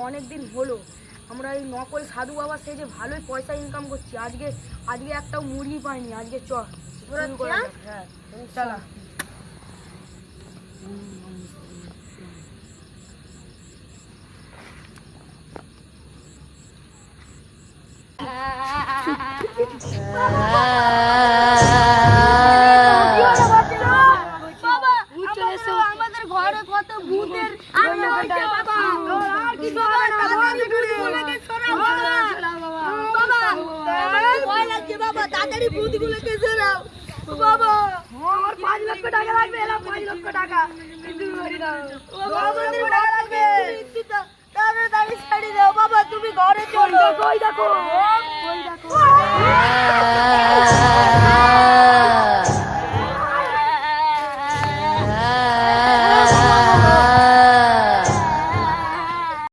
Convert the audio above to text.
অনেকদিন হলো আমরা এই নকল সাধু বাবা সেজে ভালোই পয়সা ইনকাম করছি। আজকে একটাও মুড়ি পাইনি। আজকে হ্যাঁ চলা। আমাদের ঘরে কত ভূতের বাবা তাড়াতাড়ি ভূতগুলোকে সরাও বাবা। আমার 5 লক্ষ টাকা লাগবে। 5 লক্ষ টাকা তাড়াতাড়ি ছাড়ি দাও বাবা। তুমি ঘরে চলো। দেখো